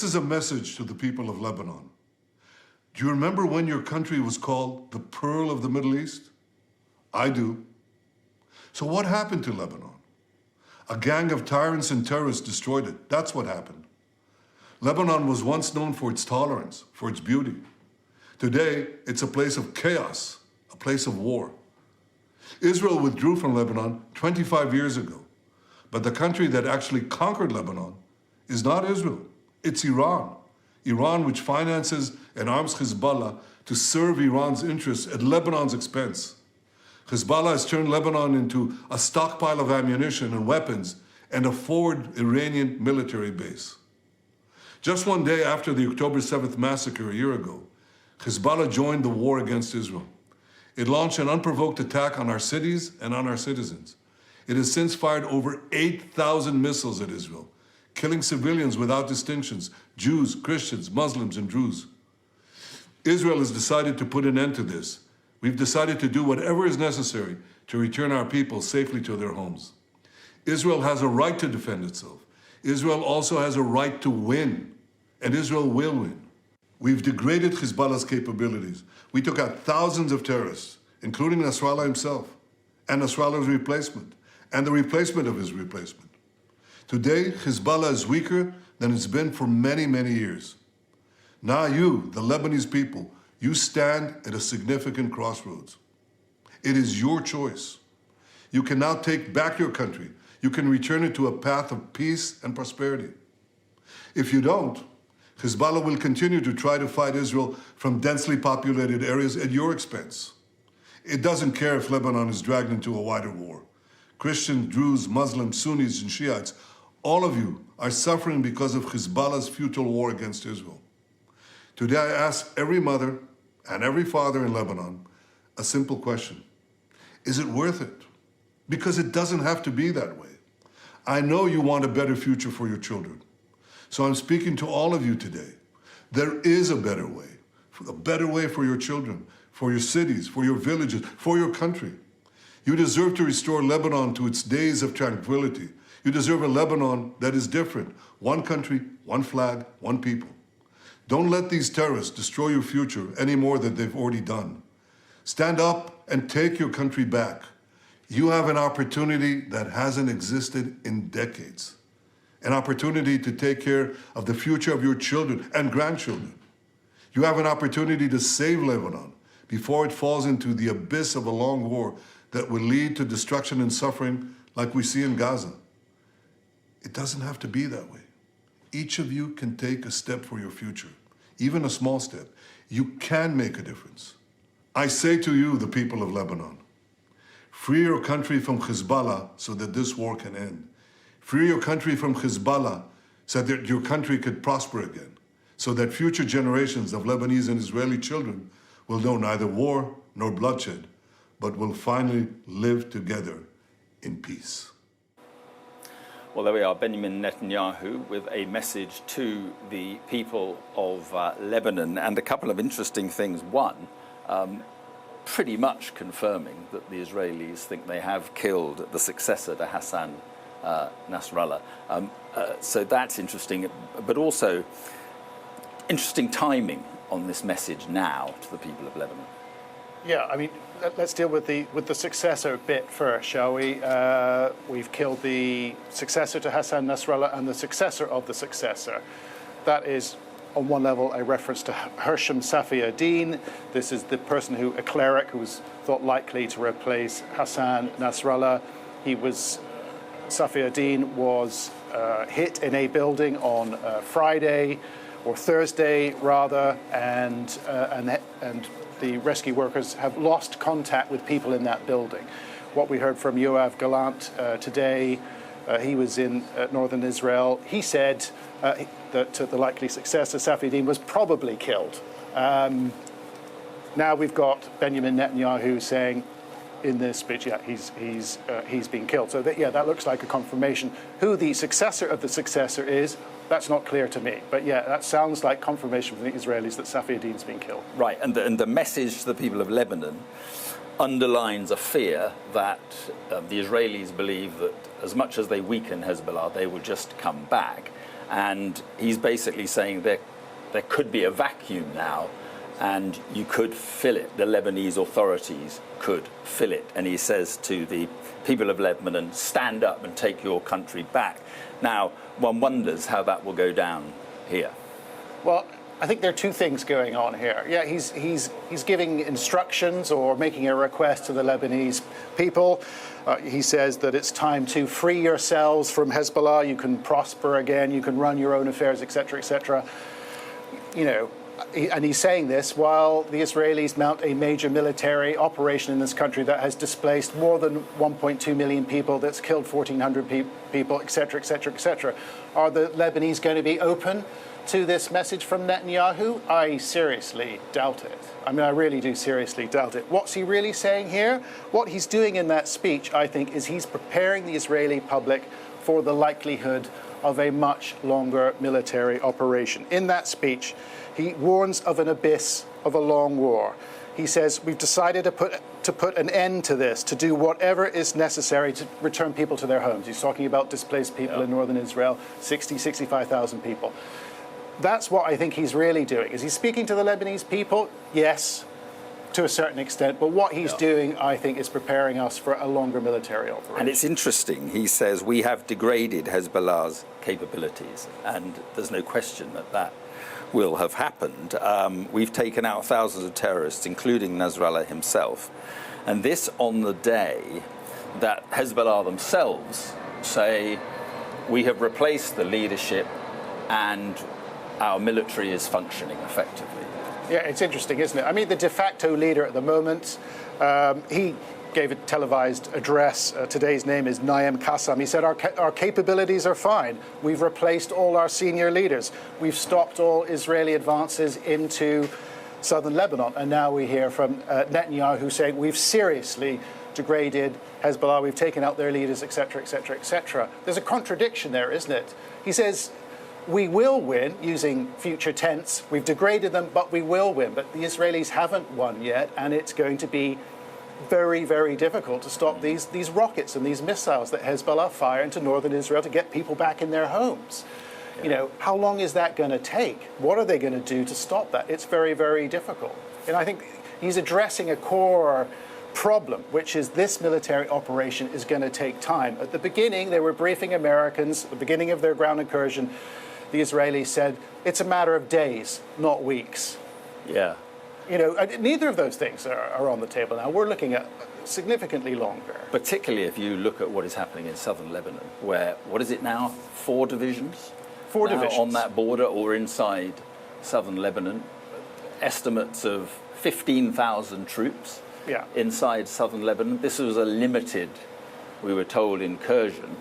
This is a message to the people of Lebanon. Do you remember when your country was called the Pearl of the Middle East? I do. So what happened to Lebanon? A gang of tyrants and terrorists destroyed it. That's what happened. Lebanon was once known for its tolerance, for its beauty. Today, it's a place of chaos, a place of war. Israel withdrew from Lebanon 25 years ago, but the country that actually conquered Lebanon is not Israel, it's Iran. Iran, which finances and arms Hezbollah to serve Iran's interests at Lebanon's expense. Hezbollah has turned Lebanon into a stockpile of ammunition and weapons and a forward Iranian military base. Just one day after the October 7th massacre a year ago, Hezbollah joined the war against Israel. It launched an unprovoked attack on our cities and on our citizens. It has since fired over 8,000 missiles at Israel, killing civilians without distinctions, Jews, Christians, Muslims, and Druze. Israel has decided to put an end to this. We've decided to do whatever is necessary to return our people safely to their homes. Israel has a right to defend itself. Israel also has a right to win, and Israel will win. We've degraded Hezbollah's capabilities. We took out thousands of terrorists, including Nasrallah himself, and Nasrallah's replacement, and the replacement of his replacement. Today, Hezbollah is weaker than it's been for many, many years. Now you, the Lebanese people, you stand at a significant crossroads. It is your choice. You can now take back your country. You can return it to a path of peace and prosperity. If you don't, Hezbollah will continue to try to fight Israel from densely populated areas at your expense. It doesn't care if Lebanon is dragged into a wider war. Christians, Druze, Muslims, Sunnis, and Shiites, all of you are suffering because of Hezbollah's futile war against Israel. Today I ask every mother and every father in Lebanon a simple question. Is it worth it? Because it doesn't have to be that way. I know you want a better future for your children. So I'm speaking to all of you today. There is a better way for your children, for your cities, for your villages, for your country. You deserve to restore Lebanon to its days of tranquility. You deserve a Lebanon that is different. One country, one flag, one people. Don't let these terrorists destroy your future any more than they've already done. Stand up and take your country back. You have an opportunity that hasn't existed in decades. An opportunity to take care of the future of your children and grandchildren. You have an opportunity to save Lebanon before it falls into the abyss of a long war that will lead to destruction and suffering like we see in Gaza. It doesn't have to be that way. Each of you can take a step for your future, even a small step. You can make a difference. I say to you, the people of Lebanon, free your country from Hezbollah so that this war can end. Free your country from Hezbollah so that your country could prosper again, so that future generations of Lebanese and Israeli children will know neither war nor bloodshed, but will finally live together in peace. Well, there we are, Benjamin Netanyahu with a message to the people of Lebanon, and a couple of interesting things. One, pretty much confirming that the Israelis think they have killed the successor to Hassan Nasrallah. So that's interesting, but also interesting timing on this message now to the people of Lebanon. Yeah, I mean, let's deal with the successor bit first, shall we? We've killed the successor to Hassan Nasrallah and the successor of the successor. That is, on one level, a reference to Hashem Safieddine. This is the person a cleric who was thought likely to replace Hassan Nasrallah. Safieddine was hit in a building on Friday, or Thursday rather, and the rescue workers have lost contact with people in that building. What we heard from Yoav Gallant today, he was in northern Israel. He said that the likely successor, Safieddine, was probably killed. Now we've got Benjamin Netanyahu saying in this speech, yeah, he's been killed. So that looks like a confirmation. Who the successor of the successor is, that's not clear to me. But yeah, that sounds like confirmation from the Israelis that Safieddine's been killed. Right, and the message to the people of Lebanon underlines a fear that the Israelis believe that as much as they weaken Hezbollah, they will just come back. And he's basically saying there could be a vacuum now, and you could fill it. The Lebanese authorities could fill it. And he says to the people of Lebanon, stand up and take your country back. Now, one wonders how that will go down here. Well, I think there are two things going on here. Yeah, he's giving instructions or making a request to the Lebanese people. He says that it's time to free yourselves from Hezbollah. You can prosper again. You can run your own affairs, etc., etc. You know, and he's saying this while the Israelis mount a major military operation in this country that has displaced more than 1.2 million people, that's killed 1,400 people, etc., etc., etc. Are the Lebanese going to be open to this message from Netanyahu? I seriously doubt it. I mean, I really do seriously doubt it. What's he really saying here? What he's doing in that speech, I think, is he's preparing the Israeli public for the likelihood of a much longer military operation. In that speech, he warns of an abyss of a long war. He says, we've decided to put an end to this, to do whatever is necessary to return people to their homes. He's talking about displaced people in northern Israel, 65,000 people. That's what I think he's really doing. Is he speaking to the Lebanese people? Yes, to a certain extent. But what he's doing, I think, is preparing us for a longer military operation. And it's interesting. He says we have degraded Hezbollah's capabilities. And there's no question that will have happened. We've taken out thousands of terrorists, including Nasrallah himself. And this on the day that Hezbollah themselves say we have replaced the leadership and our military is functioning effectively. Yeah, it's interesting, isn't it? I mean, the de facto leader at the moment, he gave a televised address. Today's name is Naim Qassam. He said, our capabilities are fine. We've replaced all our senior leaders. We've stopped all Israeli advances into southern Lebanon. And now we hear from Netanyahu saying, we've seriously degraded Hezbollah. We've taken out their leaders, etc., etc., etc. There's a contradiction there, isn't it? He says, we will win, using future tense. We've degraded them, but we will win. But the Israelis haven't won yet, and it's going to be very, very difficult to stop these rockets and these missiles that Hezbollah fire into northern Israel to get people back in their homes. Yeah. You know, how long is that going to take? What are they going to do to stop that? It's very, very difficult. And I think he's addressing a core problem, which is this military operation is going to take time. At the beginning, they were briefing Americans, at the beginning of their ground incursion. The Israelis said, it's a matter of days, not weeks. Yeah. You know, neither of those things are on the table now. We're looking at significantly longer. Particularly if you look at what is happening in southern Lebanon, where, what is it now, 4 divisions? 4 divisions. On that border or inside southern Lebanon. Estimates of 15,000 troops inside southern Lebanon. This was a limited, we were told, incursion.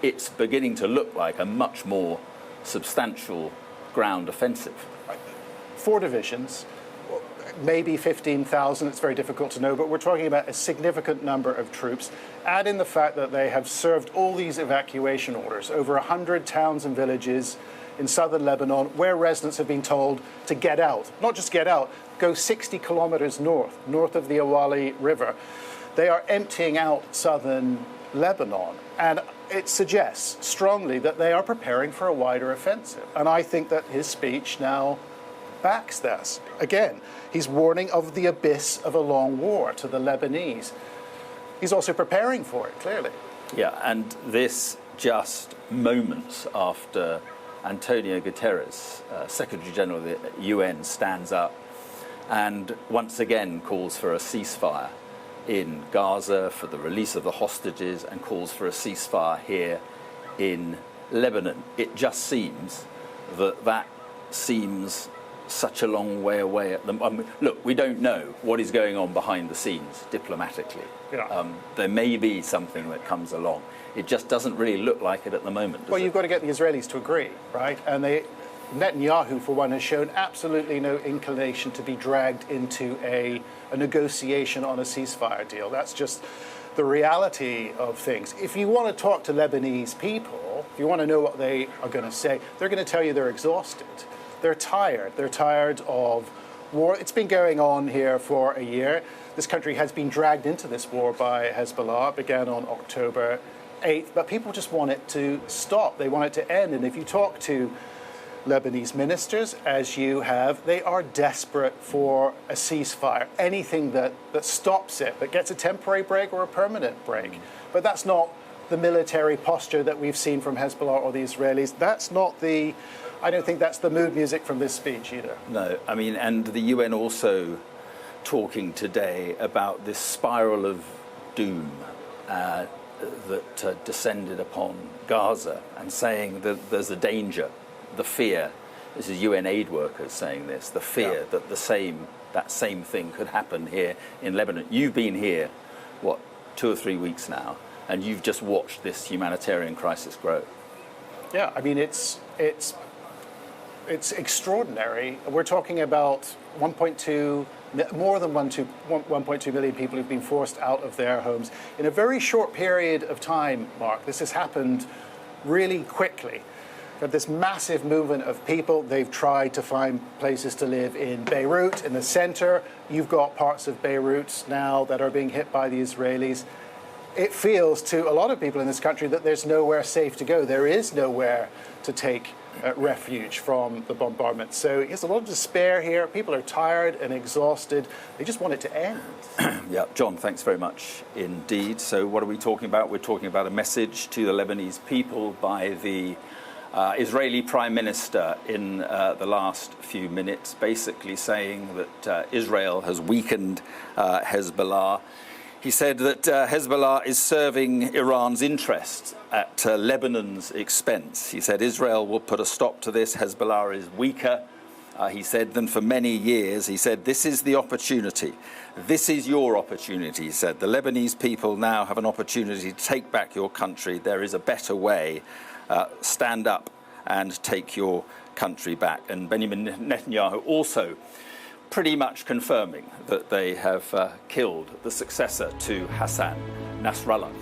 It's beginning to look like a much more substantial ground offensive. 4 divisions, maybe 15,000, it's very difficult to know, but we're talking about a significant number of troops. Add in the fact that they have served all these evacuation orders, over 100 towns and villages in southern Lebanon, where residents have been told to get out. Not just get out, go 60 kilometers north of the Awali River. They are emptying out southern Lebanon, and it suggests strongly that they are preparing for a wider offensive. And I think that his speech now backs this. Again, he's warning of the abyss of a long war to the Lebanese. He's also preparing for it, clearly. Yeah, and this just moments after Antonio Guterres, Secretary General of the UN, stands up and once again calls for a ceasefire in Gaza, for the release of the hostages, and calls for a ceasefire here in Lebanon. It just seems that seems such a long way away at the moment. Look, we don't know what is going on behind the scenes diplomatically. Yeah. There may be something that comes along. It just doesn't really look like it at the moment. Well, you've got to get the Israelis to agree, right? And Netanyahu, for one, has shown absolutely no inclination to be dragged into a negotiation on a ceasefire deal. That's just the reality of things. If you want to talk to Lebanese people, if you want to know what they are going to say, they're going to tell you they're exhausted. They're tired. They're tired of war. It's been going on here for a year. This country has been dragged into this war by Hezbollah. It began on October 8th, but people just want it to stop. They want it to end. And if you talk to Lebanese ministers, as you have, they are desperate for a ceasefire, anything that stops it, that gets a temporary break or a permanent break. But that's not the military posture that we've seen from Hezbollah or the Israelis. That's not I don't think that's the mood music from this speech either. No, I mean, and the UN also talking today about this spiral of doom that descended upon Gaza, and saying that there's a danger, the fear, this is UN aid workers saying this, the fear that that same thing could happen here in Lebanon. You've been here, 2 or 3 weeks now, and you've just watched this humanitarian crisis grow. Yeah, I mean, it's extraordinary. We're talking about more than 1.2 million people who've been forced out of their homes in a very short period of time, Mark. This has happened really quickly. Got this massive movement of people. They've tried to find places to live in Beirut, in the center. You've got parts of Beirut now that are being hit by the Israelis. It feels to a lot of people in this country that there's nowhere safe to go. There is nowhere to take refuge from the bombardment. So there's a lot of despair here. People are tired and exhausted. They just want it to end. Yeah, John, thanks very much indeed. So what are we talking about? We're talking about a message to the Lebanese people by the Israeli Prime Minister in the last few minutes, basically saying that Israel has weakened Hezbollah. He said that Hezbollah is serving Iran's interests at Lebanon's expense. He said Israel will put a stop to this. Hezbollah is weaker, he said, than for many years. He said, this is the opportunity. This is your opportunity, he said. The Lebanese people now have an opportunity to take back your country. There is a better way. Stand up and take your country back. And Benjamin Netanyahu also pretty much confirming that they have killed the successor to Hassan Nasrallah.